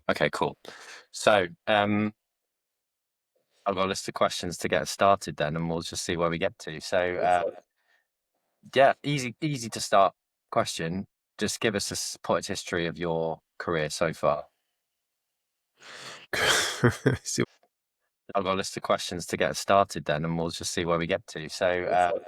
Okay, cool. So, I've got a list of questions to get started then, and we'll just see where we get to. So, yeah, easy to start question. Just give us a potted history of your career so far. So, I've got a list of questions to get started then, and we'll just see where we get to. So,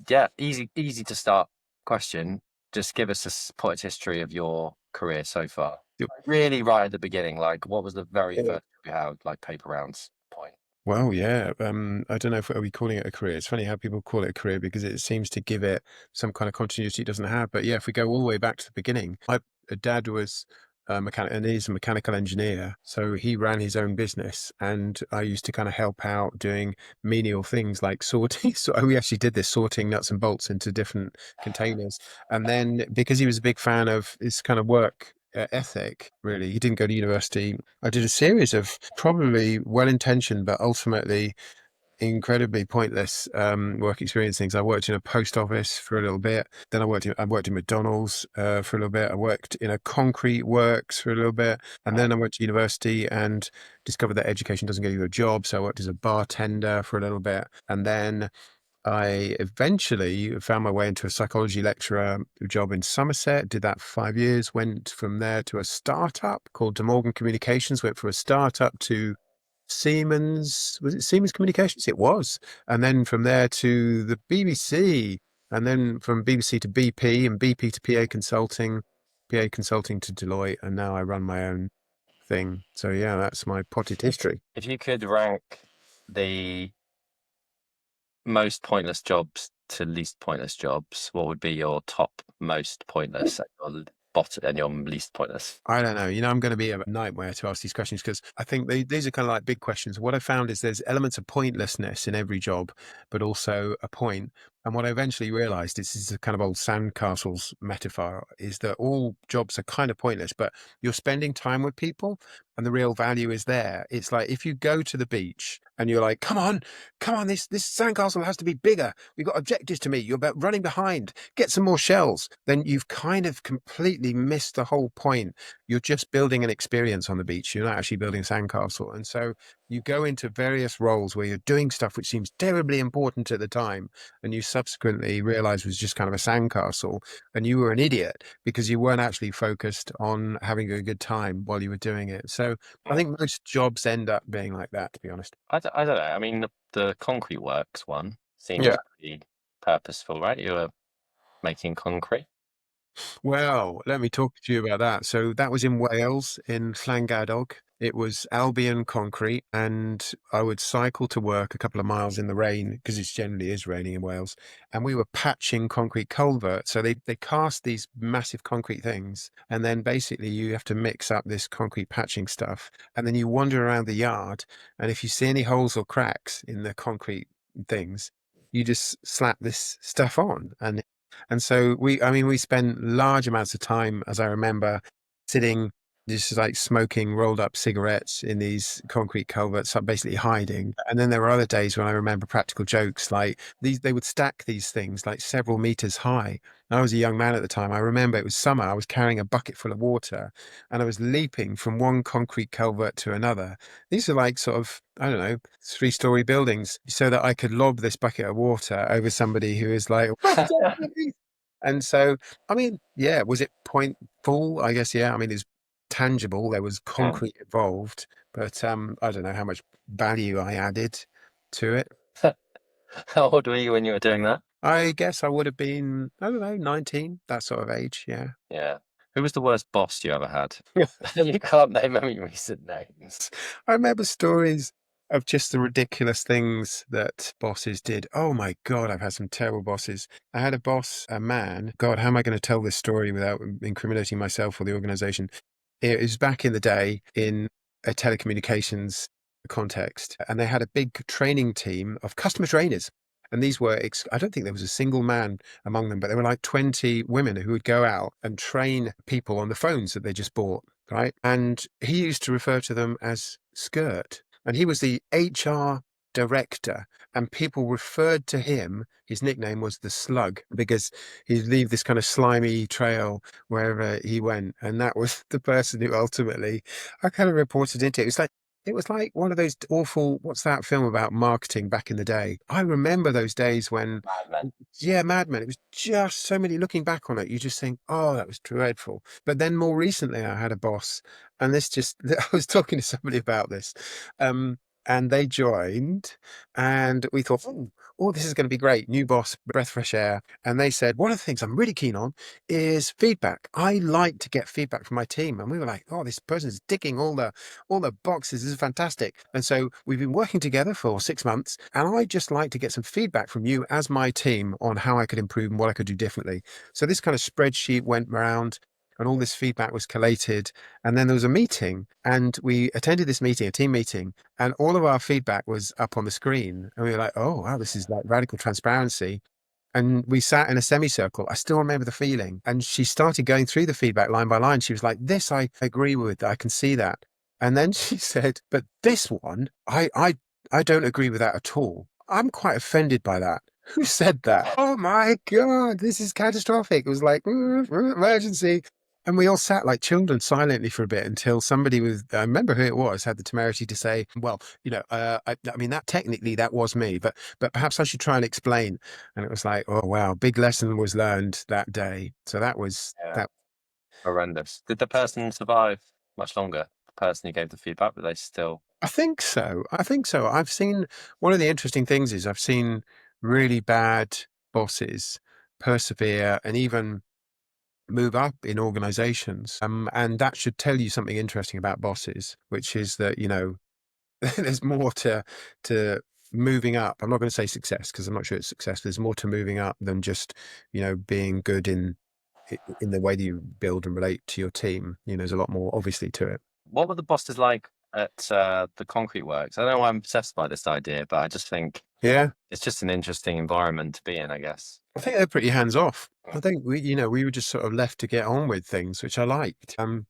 yeah, easy to start question. Just give us a potted history of your career so far. Really, right at the beginning, like what was the very first job you had, like paper rounds point? well, yeah. I don't know if are we calling it a career. It's funny how people call it a career because it seems to give it some kind of continuity it doesn't have. But yeah, if we go all the way back to the beginning, my dad was a mechanic, and he's a mechanical engineer, so he ran his own business, and I used to kind of help out doing menial things like sorting. So we actually did this, sorting nuts and bolts into different containers. And then because he was a big fan of this kind of work ethic, really, he didn't go to university. I did a series of probably well-intentioned, but ultimately incredibly pointless work experience things. I worked in a post office for a little bit. Then I worked in McDonald's for a little bit. I worked in a concrete works for a little bit, and then I went to university and discovered that education doesn't get you a job. So I worked as a bartender for a little bit, and then I eventually found my way into a psychology lecturer job in Somerset, did that for 5 years, went from there to a startup called De Morgan Communications, went from a startup to Siemens, was it Siemens Communications? It was. And then from there to the BBC, and then from BBC to BP, and BP to PA Consulting to Deloitte, and now I run my own thing. So yeah, that's my potted history. If you could rank the most pointless jobs to least pointless jobs, what would be your top most pointless and your bottom and your least pointless? I don't know. I'm going to be a nightmare to ask these questions because I think these are kind of like big questions. What I found is there's elements of pointlessness in every job, but also a point. And what I eventually realized, this is a kind of old sandcastles metaphor, is that all jobs are kind of pointless, but you're spending time with people and the real value is there. It's like if you go to the beach and you're like, come on, this sandcastle has to be bigger. We've got objectives to meet. You're about running behind. Get some more shells. Then you've kind of completely missed the whole point. You're just building an experience on the beach. You're not actually building a sandcastle. And so you go into various roles where you're doing stuff which seems terribly important at the time, and you subsequently realize was just kind of a sandcastle, and you were an idiot because you weren't actually focused on having a good time while you were doing it. So I Mm. think most jobs end up being like that, to be honest. I don't know. I mean, the concrete works one Yeah. seems pretty purposeful, right? You were making concrete. Well, let me talk to you about that. So that was in Wales, in Llangadog. It was Albion concrete, and I would cycle to work a couple of miles in the rain because it generally is raining in Wales. And we were patching concrete culverts. So they cast these massive concrete things, and then basically you have to mix up this concrete patching stuff, and then you wander around the yard, and if you see any holes or cracks in the concrete things, you just slap this stuff on, and so I mean, we spent large amounts of time, as I remember, sitting just like smoking rolled up cigarettes in these concrete culverts, basically hiding. And then there were other days when I remember practical jokes like they would stack these things like several meters high. And I was a young man at the time. I remember it was summer. I was carrying a bucket full of water and I was leaping from one concrete culvert to another. These are like sort of, I don't know, 3-story buildings so that I could lob this bucket of water over somebody who is like, and so, I mean, yeah, was it point full? I guess, yeah. I mean, it's tangible. There was Mm. concrete involved, but I don't know how much value I added to it. How old were you when you were doing that? I guess I would have been, I don't know, 19, that sort of age. Yeah. Yeah. Who was the worst boss you ever had? You can't name any recent names. I remember stories of just the ridiculous things that bosses did. Oh my God, I've had some terrible bosses. I had a boss, a man. God, how am I going to tell this story without incriminating myself or the organization? It was back in the day in a telecommunications context, and they had a big training team of customer trainers. And these were, I don't think there was a single man among them, but there were like 20 women who would go out and train people on the phones that they just bought, right? And he used to refer to them as skirt. And he was the HR. director, and people referred to him. His nickname was the Slug because he'd leave this kind of slimy trail wherever he went, and that was the person who ultimately I kind of reported into. It was like one of those awful, what's that film about marketing back in the day? I remember those days when, Mad Men. yeah, Mad Men. It was just so many, looking back on it, you just think, oh, that was dreadful. But then more recently, I had a boss, and this just, I was talking to somebody about this, and they joined, and we thought, oh, this is going to be great. New boss, breath of fresh air. And they said, one of the things I'm really keen on is feedback. I like to get feedback from my team. And we were like, oh, this person's ticking all the boxes. This is fantastic. And so we've been working together for 6 months, and I'd just like to get some feedback from you as my team on how I could improve and what I could do differently. So this kind of spreadsheet went around, and all this feedback was collated. And then there was a meeting, and we attended this meeting, a team meeting, and all of our feedback was up on the screen. And we were like, oh, wow, this is like radical transparency. And we sat in a semicircle. I still remember the feeling. And she started going through the feedback line by line. She was like, this I agree with. I can see that. And then she said, but this one, I don't agree with that at all. I'm quite offended by that. Who said that? Oh my God, this is catastrophic. It was like, emergency. And we all sat like children silently for a bit until somebody with, I remember who it was, had the temerity to say, well, I mean, that technically that was me, but perhaps I should try and explain. And it was like, oh, wow, big lesson was learned that day. So that was Yeah, that. horrendous. Did the person survive much longer? The person who gave the feedback, but they still. I think so. I think so. I've seen one of the interesting things is I've seen really bad bosses persevere and even move up in organizations. And that should tell you something interesting about bosses, which is that, there's more to moving up. I'm not going to say success because I'm not sure it's success. There's more to moving up than just, being good in the way that you build and relate to your team. There's a lot more obviously to it. What were the bosses like at the concrete works? I don't know why I'm obsessed by this idea, but I just think Yeah. it's just an interesting environment to be in, I guess. I think they're pretty hands off. I think we were just sort of left to get on with things, which I liked. By and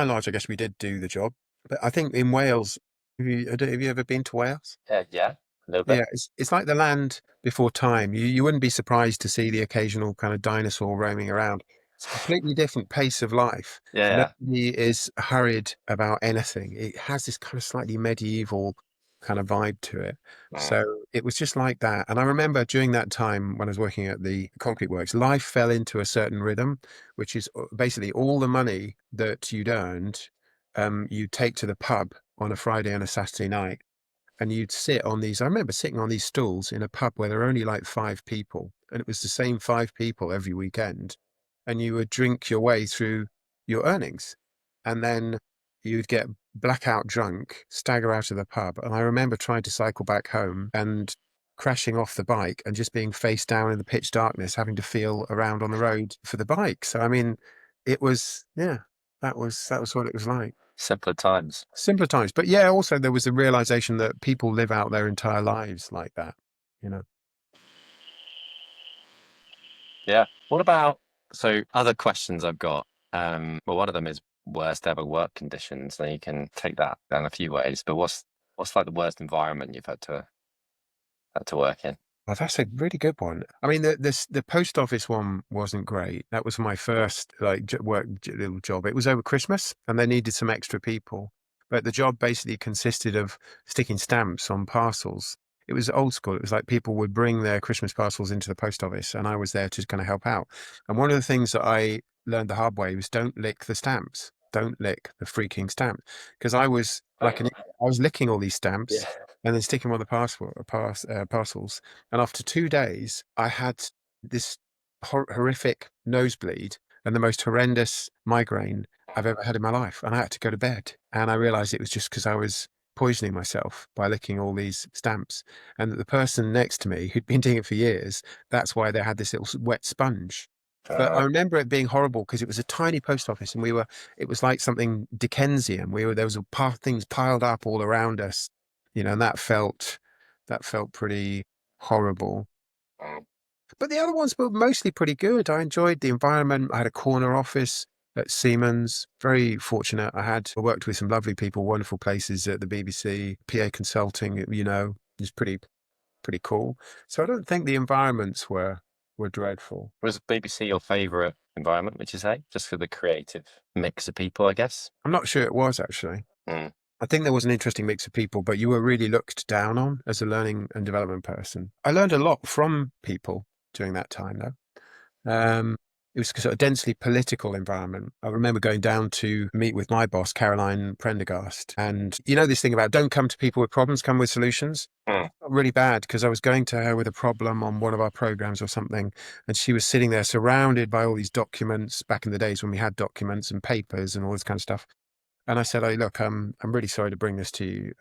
large, I guess we did do the job. But I think in Wales, have you ever been to Wales? Yeah, a little bit. Yeah, it's like the land before time. You wouldn't be surprised to see the occasional kind of dinosaur roaming around. It's a completely different pace of life. Yeah, yeah. Nobody is hurried about anything. It has this kind of slightly medieval kind of vibe to it. Mm. So it was just like that. And I remember during that time when I was working at the concrete works, life fell into a certain rhythm, which is basically all the money that you'd earned, you take to the pub on a Friday and a Saturday night, and you'd sit on these. I remember sitting on these stools in a pub where there were only like 5 people, and it was the same 5 people every weekend. And you would drink your way through your earnings, and then you'd get blackout drunk, stagger out of the pub. And I remember trying to cycle back home and crashing off the bike and just being face down in the pitch darkness, having to feel around on the road for the bike. So I mean, it was, yeah, that was what it was like. Simpler times. Simpler times. But yeah, also there was a realization that people live out their entire lives like that, you know. Yeah. What about other questions I've got? Well, one of them is worst ever work conditions. Then you can take that down a few ways. But what's like the worst environment you've had to work in? Oh, that's a really good one. I mean, the post office one wasn't great. That was my first like little job. It was over Christmas, and they needed some extra people. But the job basically consisted of sticking stamps on parcels. It was old school. It was like people would bring their Christmas parcels into the post office, and I was there to kind of help out. And one of the things that I learned the hard way was don't lick the stamps. Don't lick the freaking stamp, because I was like I was licking all these stamps Yeah. and then sticking them on the parcels. And after 2 days, I had this horrific nosebleed and the most horrendous migraine I've ever had in my life. And I had to go to bed. And I realized it was just because I was poisoning myself by licking all these stamps. And that the person next to me, who'd been doing it for years, that's why they had this little wet sponge. But I remember it being horrible because it was a tiny post office, and it was like something Dickensian. There was things piled up all around us, and that felt pretty horrible. But the other ones were mostly pretty good. I enjoyed the environment. I had a corner office. at Siemens. Very fortunate. I worked with some lovely people, wonderful places at the BBC, PA Consulting, is pretty cool. So I don't think the environments were dreadful. Was BBC your favorite environment, would you say? Just for the creative mix of people, I guess? I'm not sure it was actually. Mm. I think there was an interesting mix of people, but you were really looked down on as a learning and development person. I learned a lot from people during that time, though. It was a sort of densely political environment. I remember going down to meet with my boss, Caroline Prendergast. And you know this thing about don't come to people with problems, come with solutions? Mm. Really bad because I was going to her with a problem on one of our programs or something. And she was sitting there surrounded by all these documents back in the days when we had documents and papers and all this kind of stuff. And I said, "Oh, look, I'm really sorry to bring this to you,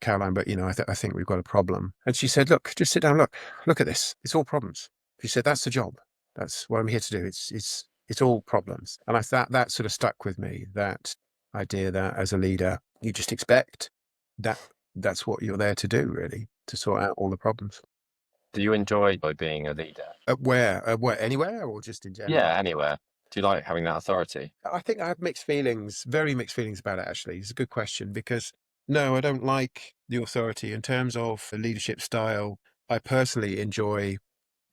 Caroline, but I think we've got a problem." And she said, "Look, just sit down. Look at this. It's all problems." She said, "That's the job. That's what I'm here to do. It's all problems." And I thought that sort of stuck with me. That idea that as a leader, you just expect that that's what you're there to do, really, to sort out all the problems. Do you enjoy being a leader? Where, anywhere, or just in general? Yeah, anywhere. Do you like having that authority? I think I have mixed feelings, very mixed feelings about it, actually. It's a good question because no, I don't like the authority in terms of the leadership style. I personally enjoy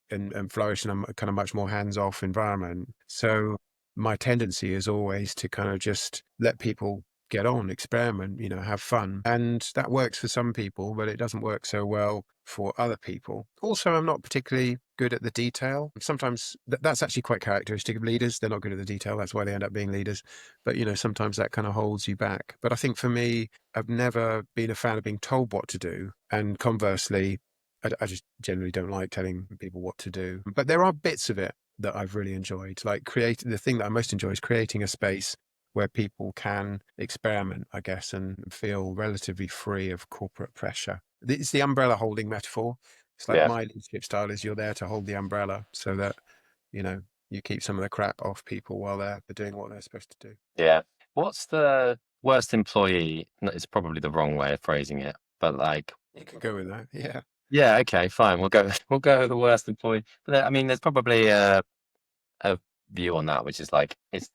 and flourish in a kind of much more hands-off environment. So my tendency is always to kind of just let people get on, experiment, have fun. And that works for some people, but it doesn't work so well for other people. Also, I'm not particularly good at the detail. Sometimes that's actually quite characteristic of leaders. They're not good at the detail. That's why they end up being leaders. But, sometimes that kind of holds you back. But I think for me, I've never been a fan of being told what to do. And conversely, I just generally don't like telling people what to do. But there are bits of it that I've really enjoyed. Like the thing that I most enjoy is creating a space where people can experiment, I guess, and feel relatively free of corporate pressure. It's the umbrella holding metaphor. It's like Yeah. my leadership style is you're there to hold the umbrella so that, you know, you keep some of the crap off people while they're doing what they're supposed to do. Yeah. What's the worst employee? No, it's probably the wrong way of phrasing it, but like, You can go with that. Yeah. yeah, okay, fine. We'll go with the worst employee. But I mean, there's probably a view on that, which is like it's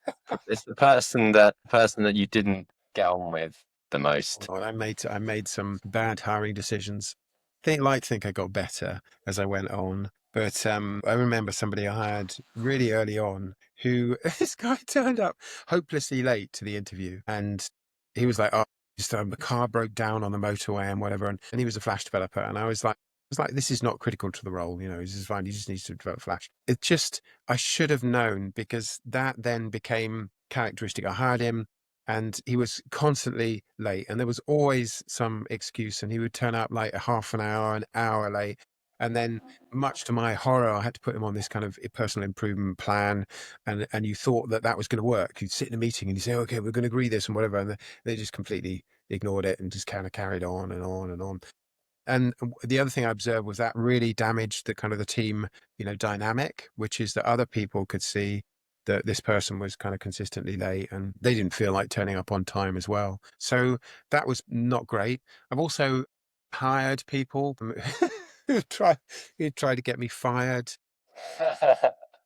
the person that you didn't get on with the most. Oh, I made some bad hiring decisions. Like to think I got better as I went on, but I remember somebody I hired really early on who this guy turned up hopelessly late to the interview, and he was like, "Oh, just the car broke down on the motorway and whatever," and he was a Flash developer, and I was like, this is not critical to the role, this is fine. He just needs to develop Flash. I should have known because that then became characteristic. I hired him and he was constantly late and there was always some excuse and he would turn up like a half an hour late. And then much to my horror, I had to put him on this kind of personal improvement plan. And you thought that was going to work. You'd sit in a meeting and you say, okay, we're going to agree this and whatever. And they just completely ignored it and just kind of carried on and on and on. And the other thing I observed was that really damaged the kind of the team, dynamic, which is that other people could see that this person was kind of consistently late and they didn't feel like turning up on time as well. So that was not great. I've also hired people who tried to get me fired,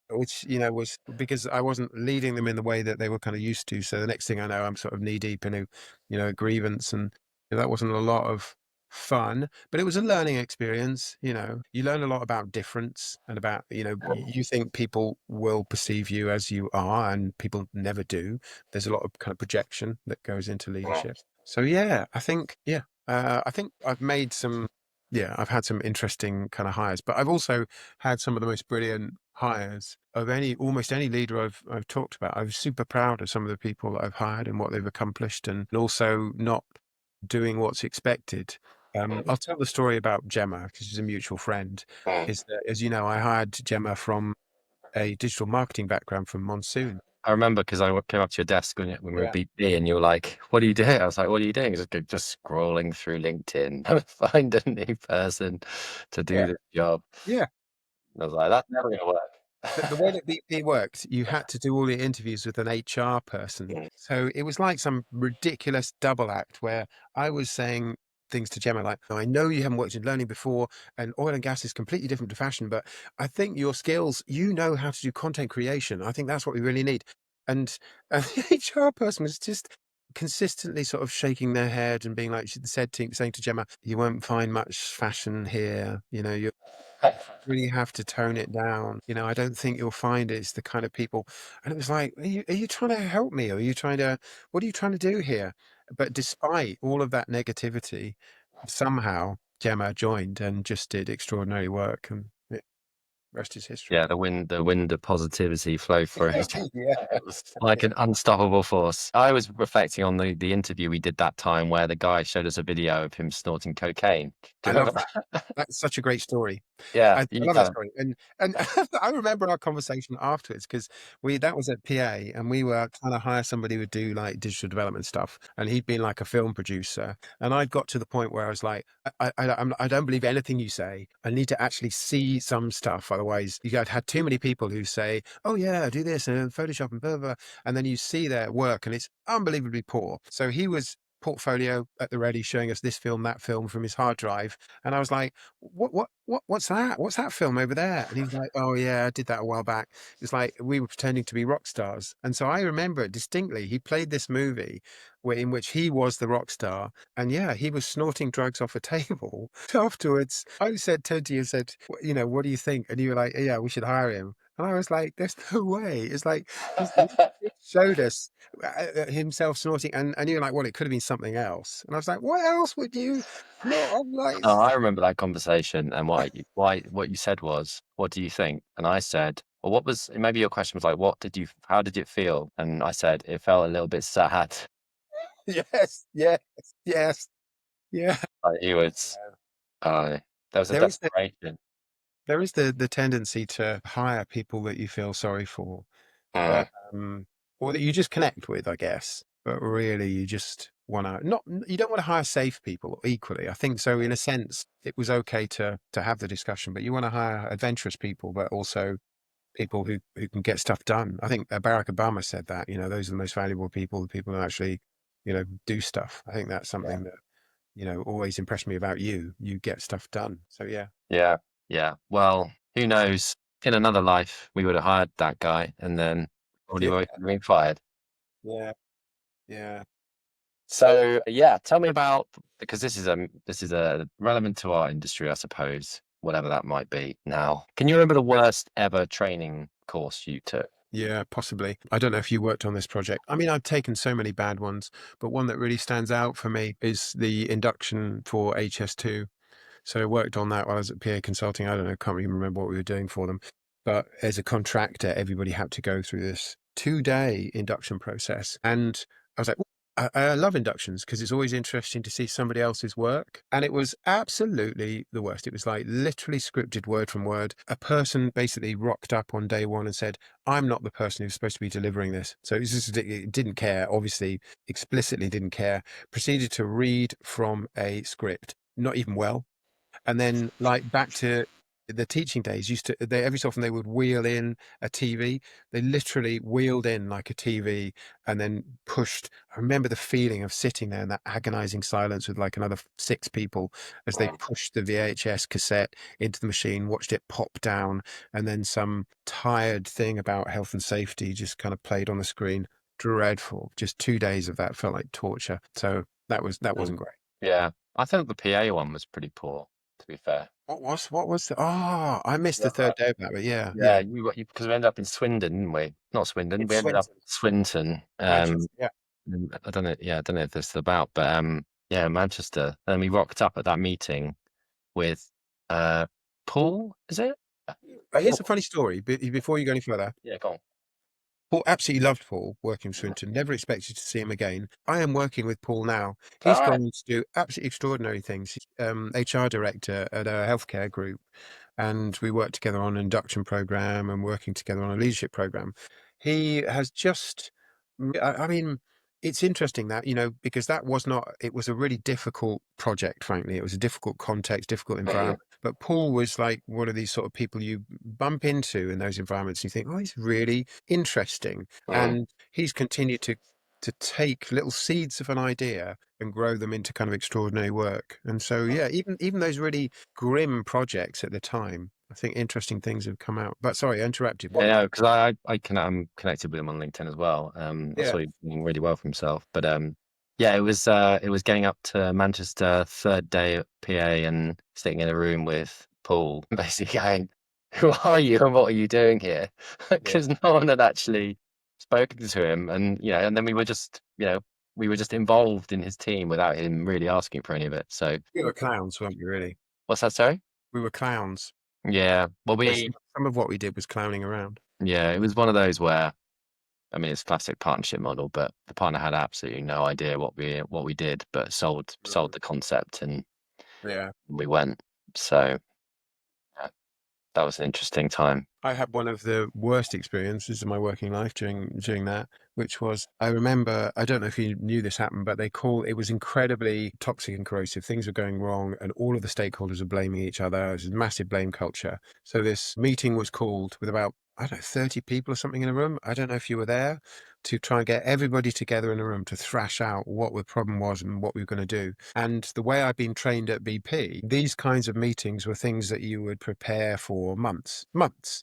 which was because I wasn't leading them in the way that they were kind of used to. So the next thing I know, I'm sort of knee deep in a grievance, and that wasn't a lot of fun, but it was a learning experience. You learn a lot about difference and about you think people will perceive you as you are, and people never do. There's a lot of kind of projection that goes into leadership. So yeah, I think I've made some. Yeah, I've had some interesting kind of hires, but I've also had some of the most brilliant hires of almost any leader I've talked about. I was super proud of some of the people that I've hired and what they've accomplished, and also not doing what's expected. I'll tell the story about Gemma because she's a mutual friend. Is that, as you know, I hired Gemma from a digital marketing background from Monsoon. I remember because I came up to your desk when we were at Yeah, BP and you were like, "What are you doing?" I was like, "What are you doing?" Just scrolling through LinkedIn, find a new person to do yeah, this job. yeah. And I was like, "That's never gonna The way work." that BP worked, you had to do all the interviews with an HR person. So it was like some ridiculous double act where I was saying things to Gemma like, "Oh, I know you haven't worked in learning before, and oil and gas is completely different to fashion, but I think your skills, you know how to do content creation. I think that's what we really need." and the HR person was just consistently sort of shaking their head and being like, she said to, saying to Gemma, "You won't find much fashion here. You know, you really have to tone it down. You know, I don't think you'll find it's the kind of people." And it was like, are you trying to help me? Or are you trying to, what are you trying to do here? But despite all of that negativity, somehow Gemma joined and just did extraordinary work, and the rest is history. Yeah, the wind of positivity flowed through. Yeah. It was like an unstoppable force. I was reflecting on the interview we did that time where the guy showed us a video of him snorting cocaine. Do I you love remember that. that? That's such a great story. Yeah, I love that yeah. story, and I remember our conversation afterwards because we that was at PA, and we were trying to hire somebody who would do like digital development stuff, and he'd been like a film producer, and I'd got to the point where I was like, I don't believe anything you say. I need to actually see some stuff, otherwise you had too many people who say, "Oh yeah, do this and Photoshop and blah blah," and then you see their work and it's unbelievably poor. So he was portfolio at the ready, showing us this film, that film from his hard drive, and I was like, what's that? What's that film over there? And he was like, "Oh yeah, I did that a while back." It's like we were pretending to be rock stars. And so I remember it distinctly. He played this movie in which he was the rock star. And yeah, he was snorting drugs off a table. Afterwards, I said, turned to you and said, You know, what do you think?" And you were like, "Yeah, we should hire him." And I was like, "There's no way." It's like, he showed us himself snorting. And you're like, "Well, it could have been something else." And I was like, "What else would you not?" I'm like, Oh, I remember that conversation, and what you said was, "What do you think?" And I said, "Well, what was?" Maybe your question was like, How did it feel?" And I said, "It felt a little bit sad." yes, yes, yes, yeah. Like he was, there was a There is the desperation. there is the tendency to hire people that you feel sorry for, Mm, um, or that you just connect with, I guess. But really, you just want to not. You don't want to hire safe people equally. I think so. In a sense, it was okay to have the discussion, but you want to hire adventurous people, but also people who can get stuff done. I think Barack Obama said that. You know, those are the most valuable people, the people who actually, do stuff. I think that's something that always impressed me about you. You get stuff done. So yeah. yeah, yeah. Well, who knows? In another life, we would have hired that guy, and then probably Yeah. would have been fired. Yeah. Yeah. So yeah, tell me about, because this is a relevant to our industry, I suppose, whatever that might be. Now, can you remember the worst ever training course you took? Yeah, possibly. I don't know if you worked on this project. I mean, I've taken so many bad ones, but one that really stands out for me is the induction for HS2. So I worked on that while I was at PA Consulting. I don't know, can't even remember what we were doing for them. But as a contractor, everybody had to go through this 2-day induction process. And I was like, "Ooh, I love inductions because it's always interesting to see somebody else's work." And it was absolutely the worst. It was like literally scripted word from word. A person basically rocked up on day one and said, "I'm not the person who's supposed to be delivering this." So it didn't care, obviously, explicitly didn't care. Proceeded to read from a script, not even well, and then like back to the teaching days, used to they every so often they would wheel in a TV. They literally wheeled in like a TV and then pushed. I remember the feeling of sitting there in that agonizing silence with like another six people as they Mm. pushed the VHS cassette into the machine, watched it pop down, and then some tired thing about health and safety just kind of played on the screen. Dreadful. Just 2 days of that felt like torture. So that Mm. wasn't great. Yeah, I think the PA one was pretty poor, to be fair. What was the I missed the Yeah, third day of that, but yeah, yeah, yeah. because we ended up in Swindon, didn't we? Not Swindon. It's We ended up Swinton, in Swinton. Manchester, yeah. I don't know. Yeah, I don't know if this is about, but yeah, Manchester. And we rocked up at that meeting with uh, Paul. Is it? Here's Paul. a funny story, before you go any further. Yeah, go on. Paul absolutely loved Paul working with Swinton, never expected to see him again. I am working with Paul now. All He's right. gone on to do absolutely extraordinary things. He's HR director at a healthcare group, and we work together on an induction program and working together on a leadership program. He has just, I mean, it's interesting that, because that was not, it was a really difficult project, frankly. It was a difficult context, difficult Mm, environment. But Paul was like one of these sort of people you bump into in those environments. And you think, oh, he's really interesting. mm, And he's continued to take little seeds of an idea and grow them into kind of extraordinary work. And so, yeah, even those really grim projects at the time, I think interesting things have come out. But sorry, I interrupted. Yeah, What? no, because I'm connected with him on LinkedIn as well. I Yeah, saw he doing really well for himself. But yeah, it was getting up to Manchester, third day at PA, and sitting in a room with Paul, basically going, "Who are you and what are you doing here?" yeah. Because no one had actually spoken to him, and and then we were just involved in his team without him really asking for any of it. So We were clowns, weren't we? Really, what's that? Sorry? we were clowns. Yeah. Well, So some of what we did was clowning around. it was one of those where. I mean, it's classic partnership model, but the partner had absolutely no idea what we did, but sold Mm. the concept, and Yeah. we went. So yeah, that was an interesting time. I had one of the worst experiences of my working life during that, which was I remember, I don't know if you knew this happened, but it was incredibly toxic and corrosive. Things were going wrong, and all of the stakeholders were blaming each other. It was a massive blame culture. So this meeting was called with about, I don't know, 30 people or something in a room. I don't know if you were there, to try and get everybody together in a room to thrash out what the problem was and what we were going to do. And the way I've been trained at BP, these kinds of meetings were things that you would prepare for months.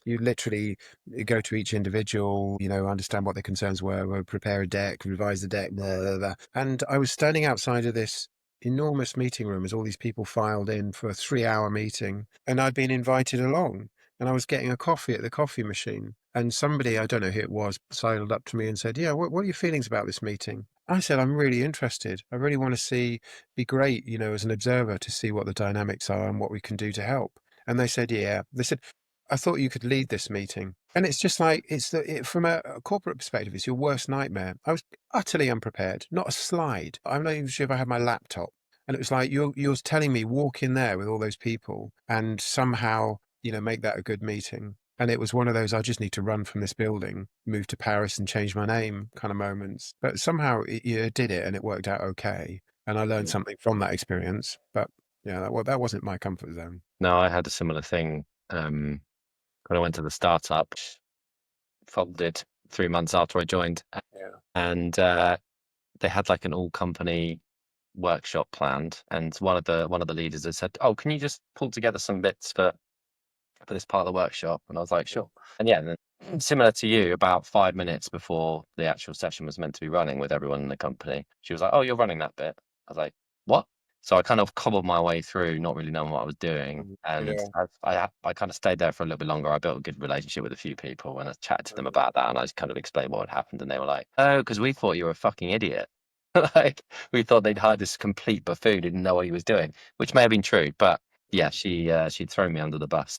You literally go to each individual, understand what their concerns were, prepare a deck, revise the deck, blah, blah, blah. And I was standing outside of this enormous meeting room as all these people filed in for a 3-hour meeting, and I'd been invited along. And I was getting a coffee at the coffee machine. And somebody, I don't know who it was, sidled up to me and said, "Yeah, what are your feelings about this meeting?" I said, "I'm really interested. I really want to be great, as an observer to see what the dynamics are and what we can do to help." And they said, "Yeah." They said, "I thought you could lead this meeting." And it's just like, from a corporate perspective, it's your worst nightmare. I was utterly unprepared, not a slide. I'm not even sure if I had my laptop. And it was like, you're telling me walk in there with all those people and somehow, make that a good meeting. And it was one of those, I just need to run from this building, move to Paris and change my name kind of moments. But somehow it did it and it worked out okay. And I learned something from that experience. But yeah, that wasn't my comfort zone. No, I had a similar thing when I went to the startup, folded 3 months after I joined, Yeah. and they had like an all company workshop planned, and one of the leaders had said, "Oh, can you just pull together some bits for this part of the workshop?" And I was like, "Sure." And yeah, and then, similar to you, about 5 minutes before the actual session was meant to be running with everyone in the company, she was like, "Oh, you're running that bit." I was like, "What?" So I kind of cobbled my way through, not really knowing what I was doing, and Yeah. I kind of stayed there for a little bit longer. I built a good relationship with a few people, and I chatted to them about that, and I just kind of explained what had happened, and they were like, "Oh, because we thought you were a fucking idiot." Like we thought they'd hired this complete buffoon who didn't know what he was doing, which may have been true, but yeah, she'd thrown me under the bus.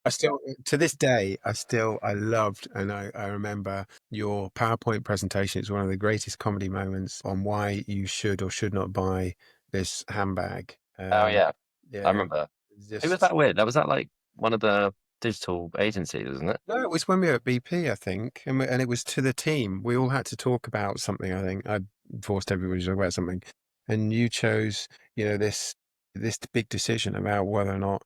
I still, to this day, I loved, and I remember your PowerPoint presentation. It's one of the greatest comedy moments on why you should or should not buy this handbag. Oh yeah, I Yeah, remember. it's Who was just, that with? That was that like one of the digital agencies, wasn't it? no, it was when we were at BP, I think, and it was to the team. We all had to talk about something, I think. I forced everybody to talk about something, and you chose, this big decision about whether or not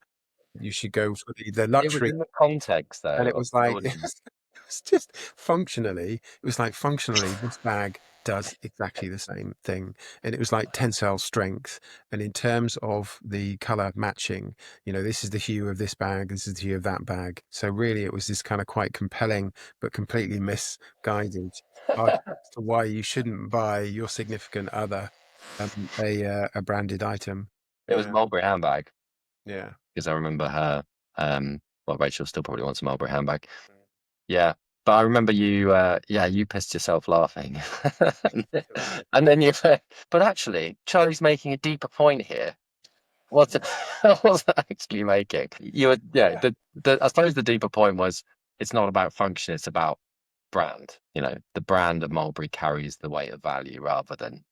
you should go for the It was luxury. in the context And though it of was the like, it audience. was just functionally, this bag does exactly the same thing. And it was like tensile strength. And in terms of the color matching, this is the hue of this bag, this is the hue of that bag. So really, it was this kind of quite compelling, but completely misguided argument as to why you shouldn't buy your significant other a branded item. It was Yeah, Mulberry handbag yeah. because I remember her. Well, Rachel still probably wants a Mulberry handbag. Yeah, but I remember you pissed yourself laughing, and then you. But actually, Charlie's making a deeper point here. What's what's that actually making? You were yeah. Yeah. The I suppose the deeper point was it's not about function; it's about brand. The brand of Mulberry carries the weight of value rather than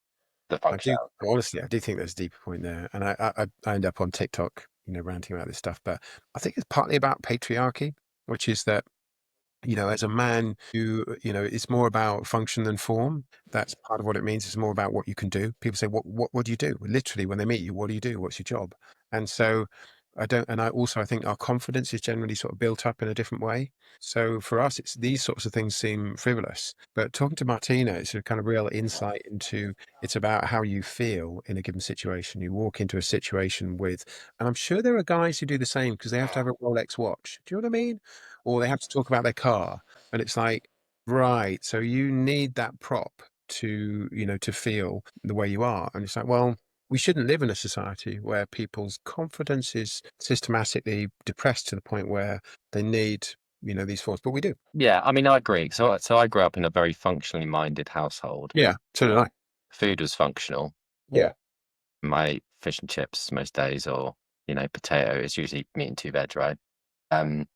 the I do functionality. honestly, I do think there's a deeper point there, and I end up on TikTok, ranting about this stuff. But I think it's partly about patriarchy, which is that as a man, it's more about function than form. That's part of what it means. It's more about what you can do. People say, "What do you do?" Literally, when they meet you, what do you do? What's your job? And so I don't, and I think our confidence is generally sort of built up in a different way. So for us, it's these sorts of things seem frivolous. But talking to Martina, it's a kind of real insight into it's about how you feel in a given situation. You walk into a situation with, and I'm sure there are guys who do the same because they have to have a Rolex watch. Do you know what I mean? Or they have to talk about their car, and it's like, right, so you need that prop to, to feel the way you are. And it's like, well, we shouldn't live in a society where people's confidence is systematically depressed to the point where they need, these forms, but we do. Yeah, I mean, I agree. So I grew up in a very functionally minded household. Yeah, so did I. Food was functional. Yeah, My fish and chips most days, or potato. It's usually meat and two veg, right? Um,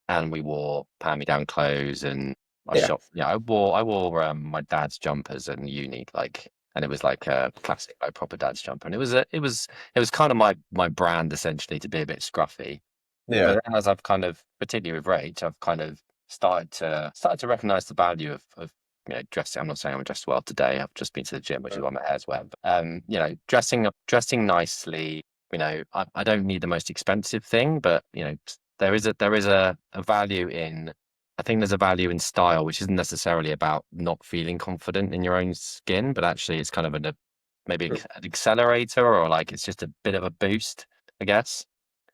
and we wore hand-me-down clothes, and I yeah, shop. Yeah, I wore my dad's jumpers in uni, like, and it was like a classic, like proper dad's jumper, and it was kind of my brand essentially to be a bit scruffy. yeah. But then as I've kind of, particularly with rage, I've kind of started to recognize the value of dressing. I'm not saying I'm dressed well today. I've just been to the gym, which is why my hair's wet. But, dressing nicely. I don't need the most expensive thing, but there is a value in. I think there's a value in style, which isn't necessarily about not feeling confident in your own skin, but actually it's kind of maybe an accelerator, or like it's just a bit of a boost, I guess.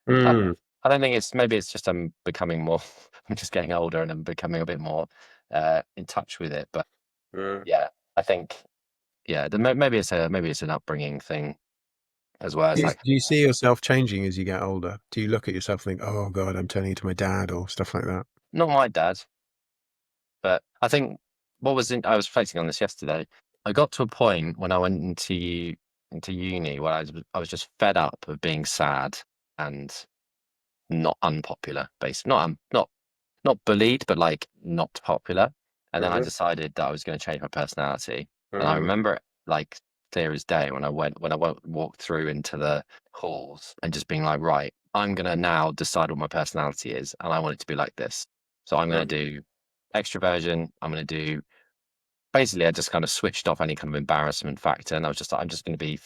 I, Mm, I don't think maybe it's just I'm becoming more. I'm just getting older and I'm becoming a bit more in touch with it. But mm. yeah, I think maybe it's an upbringing thing as well. It's like Do you see yourself changing as you get older? Do you look at yourself and think, oh God, I'm turning into my dad or stuff like that? not my dad, but I think I was reflecting on this yesterday. I got to a point when I went into uni where I was just fed up of being sad and not unpopular, basically. Not bullied, but like not popular. And then I Mhm, decided that I was going to change my personality. And I mhm, remember it like clear as day when I walked through into the halls and just being like, right, I'm going to now decide what my personality is, and I want it to be like this. So I'm going mhm. to do extroversion. I'm going to do basically. I just kind of switched off any kind of embarrassment factor, and I was just like, I'm just going to be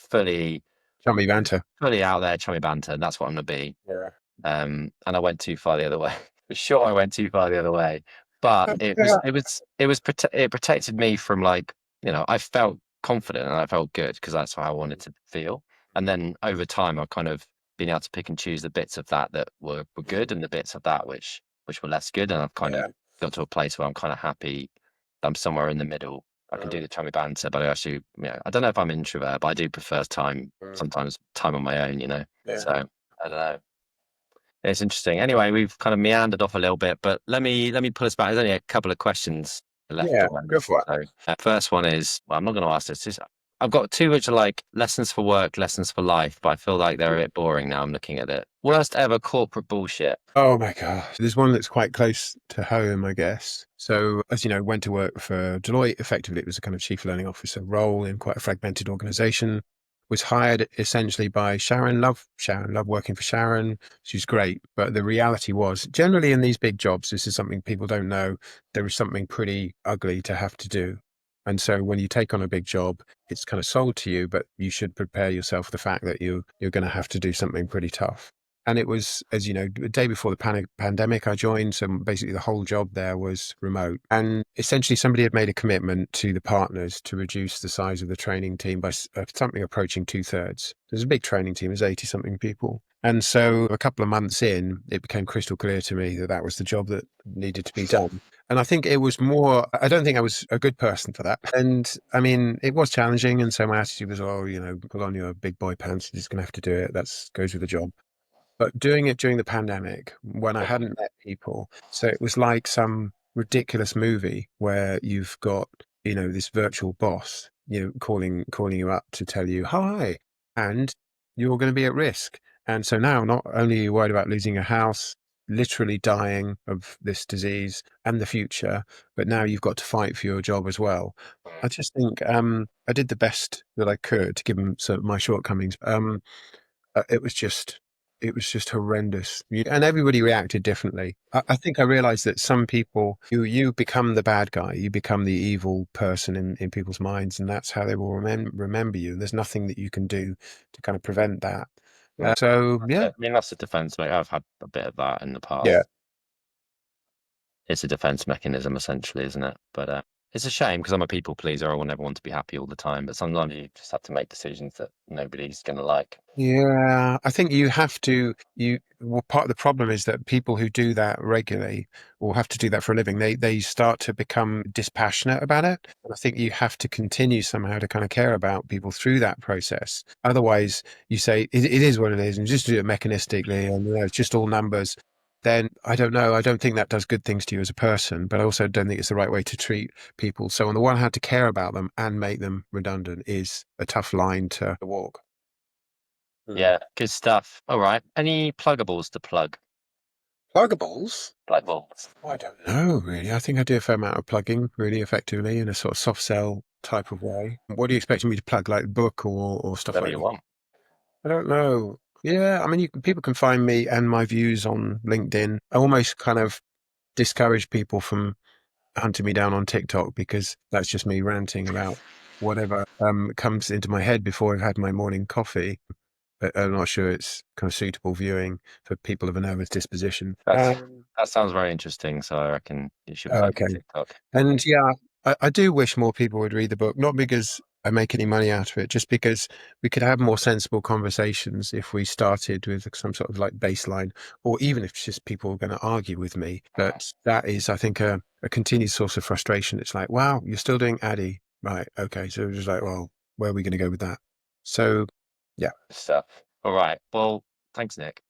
Chummy banter. fully out there, chummy banter. And that's what I'm going to be. Yeah. And I went too far the other way. For sure, I went too far the other way. But it protected me from, like, I felt confident and I felt good because that's how I wanted to feel. And then over time, I've kind of been able to pick and choose the bits of that were good, and the bits of that which were less good. And I've kind of Yeah. got to a place where I'm kind of happy. I'm somewhere in the middle. I can do Mm, the chummy banter, but I actually, I don't know if I'm introvert, but I do prefer mm. sometimes time on my own. Yeah. So I don't know. It's interesting. Anyway, we've kind of meandered off a little bit, but let me pull us back. There's only a couple of questions left Yeah. on my Go list. for it. So, first one is, well, I'm not going to ask this. I've got two which are like lessons for work, lessons for life, but I feel like they're a bit boring now. I'm looking at it. Worst ever corporate bullshit. Oh my gosh. There's one that's quite close to home, I guess. So, as you know, went to work for Deloitte. Effectively, it was a kind of chief learning officer role in quite a fragmented organization. Was hired essentially by Sharon. Love Sharon. Love working for Sharon. She's great. But the reality was, generally in these big jobs, this is something people don't know. There is something pretty ugly to have to do. And so when you take on a big job, it's kind of sold to you, but you should prepare yourself for the fact that you're going to have to do something pretty tough. And it was, as you know, the day before the pandemic, I joined. So basically, the whole job there was remote. And essentially, somebody had made a commitment to the partners to reduce the size of the training team by something approaching two-thirds. There's a big training team, there's 80 something people. And so a couple of months in, it became crystal clear to me that that was the job that needed to be done. And I think it was more, I don't think I was a good person for that. And I mean, it was challenging. And so my attitude was, oh, put on your big boy pants. You're just going to have to do it. That's goes with the job. But doing it during the pandemic when I hadn't met people. So it was like some ridiculous movie where you've got, this virtual boss, calling you up to tell you, hi, and you're going to be at risk. And so now not only are you worried about losing your house, literally dying of this disease and the future, but now you've got to fight for your job as well. I just think I did the best that I could given sort of my shortcomings. It was just horrendous. And everybody reacted differently. I think I realized that some people, you become the bad guy, you become the evil person in people's minds, and that's how they will remember you. And there's nothing that you can do to kind of prevent that. Yeah. So yeah, I mean, that's a defense, mate. I've had a bit of that in the yeah, past. It's a defense mechanism, essentially, isn't it? But it's a shame because I'm a people pleaser. I want everyone to be happy all the time. But sometimes you just have to make decisions that nobody's going to like. yeah. I think you have to. Well, part of the problem is that people who do that regularly or have to do that for a living, they start to become dispassionate about it. And I think you have to continue somehow to kind of care about people through that process. Otherwise, you say it is what it is, and just do it mechanistically, and it's just all numbers. Then I don't know. I don't think that does good things to you as a person, but I also don't think it's the right way to treat people. So on the one hand, to care about them and make them redundant is a tough line to walk. Yeah, good stuff. All right. Any pluggables to plug? Pluggables? Pluggables. I don't know, really. I think I do a fair amount of plugging really effectively in a sort of soft sell type of way. What are you expecting me to plug, like book or stuff Whatever like you that? want. I don't know. Yeah, I mean, people can find me and my views on LinkedIn. I almost kind of discourage people from hunting me down on TikTok because that's just me ranting about whatever comes into my head before I've had my morning coffee. But I'm not sure it's kind of suitable viewing for people of a nervous disposition. That sounds very interesting. So I reckon you should plug Okay. your TikTok. And yeah, I do wish more people would read the book, not because I make any money out of it, just because we could have more sensible conversations if we started with some sort of like baseline, or even if it's just people are going to argue with me. But that is, I think, a continued source of frustration. It's like, wow, you're still doing Addy. Right. Okay. So we're just like, well, where are we going to go with that? So, yeah. Stuff. All right. Well, thanks, Nick.